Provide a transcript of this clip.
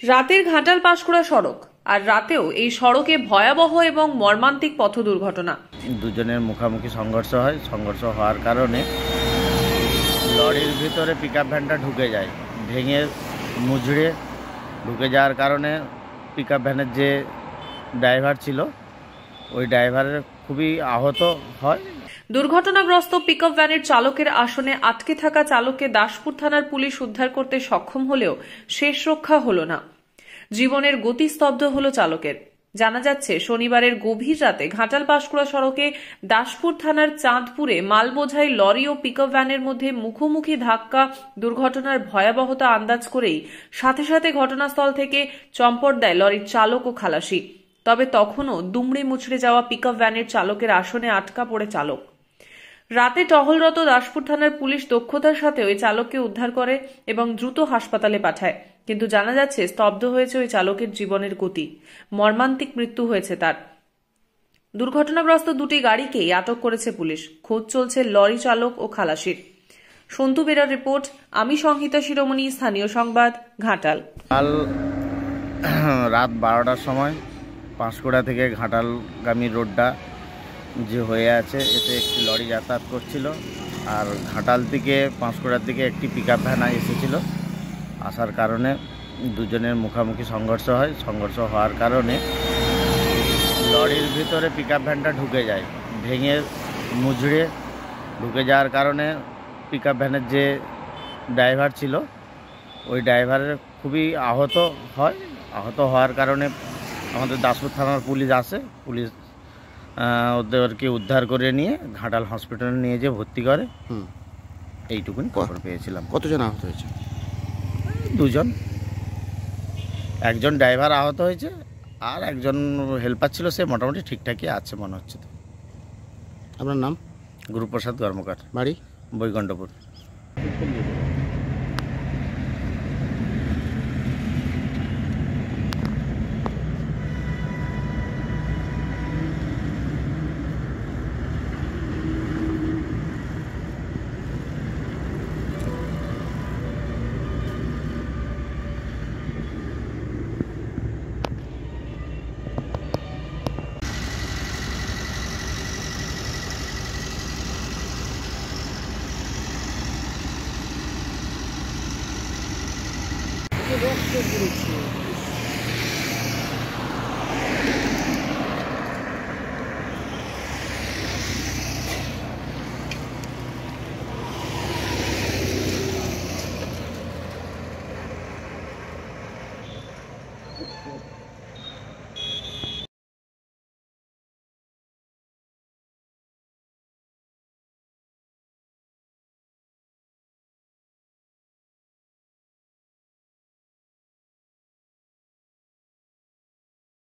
রাতের ঘাটাল পাঁশকুড়া সড়ক আর রাতেও এই সড়কে ভয়াবহ এবং মর্মান্তিক পথ দুর্ঘটনা। দুজনের মুখোমুখি সংঘর্ষ হয়। সংঘর্ষ হওয়ার কারণে লরির ভিতরে পিকআপ ভ্যানটা ঢুকে যায়, ভেঙে মুচড়ে ঢুকে যাওয়ার কারণে পিকআপ ভ্যানের যে ড্রাইভার ছিল ওই ড্রাইভারের খুবই আহত হয়। দুর্ঘটনাগ্রস্ত পিকআপ ভ্যানের চালকের আসনে আটকে থাকা চালককে দাসপুর থানার পুলিশ উদ্ধার করতে সক্ষম হলেও শেষ রক্ষা হলো না। জীবনের গতি স্তব্ধ হলো চালকের। জানা যাচ্ছে, শনিবারের গভীর রাতে ঘাটাল পাঁশকুড়া সড়কে দাসপুর থানার চাঁদপুরে মালবোঝাই লরি ও পিকআপ ভ্যানের মধ্যে মুখোমুখি ধাক্কা দুর্ঘটনার ভয়াবহতা আন্দাজ করেই সাথে সাথে ঘটনাস্থল থেকে চম্পট দেয় লরির চালক ও খালাসি। তবে তখনও দুমড়ে মুচড়ে যাওয়া পিকআপ ভ্যানের চালকের আসনে আটকা পড়ে চালক। রাতে টহলরত দাসপুর থানার পুলিশ দক্ষতার সাথে ওই চালককে উদ্ধার করে এবং দ্রুত হাসপাতালে পাঠায়, কিন্তু জানা যাচ্ছে স্তব্ধ হয়েছে ওই চালকের জীবনের গতি। মর্মান্তিক মৃত্যু হয়েছে তার। দুর্ঘটনাগ্রস্ত দুটি গাড়িকেই আটক করেছে পুলিশ। খোঁজ চলছে লরি চালক ও খালাসির। সন্তু বেরার রিপোর্ট, আমি সংহিতা শিরোমণি, স্থানীয় সংবাদ, ঘাটাল। কাল রাত 12টার সময় পাঁশকুড়া থেকে ঘাটালগামী রোডটা যে হয়ে আছে, এতে একটি লরি যাতায়াত করছিল, আর ঘাটাল থেকে পাঁশকুড়ার দিকে একটি পিকআপ ভ্যান এসেছিল। আসার কারণে দুজনের মুখোমুখি সংঘর্ষ হয়। সংঘর্ষ হওয়ার কারণে লরির ভিতরে পিকআপ ভ্যানটা ঢুকে যায়, ভেঙে মুচড়ে ঢুকে যাওয়ার কারণে পিকআপ ভ্যানের যে ড্রাইভার ছিল ওই ড্রাইভারের খুবই আহত হয়। আহত হওয়ার কারণে আমাদের দাসপুর থানার পুলিশ আসে। পুলিশ ওদেরকে উদ্ধার করে নিয়ে ঘাটাল হসপিটালে নিয়ে যেয়ে ভর্তি করে। এইটুকুনি খবর পেয়েছিলাম। কতজন আহত হয়েছে? দুজন। একজন ড্রাইভার আহত হয়েছে, আর একজন হেল্পার ছিল, সে মোটামুটি ঠিকঠাকই আছে মনে হচ্ছে। তো আপনার নাম? গুরুপ্রসাদ কর্মকার, বাড়ি? বৈকুণ্ঠপুর।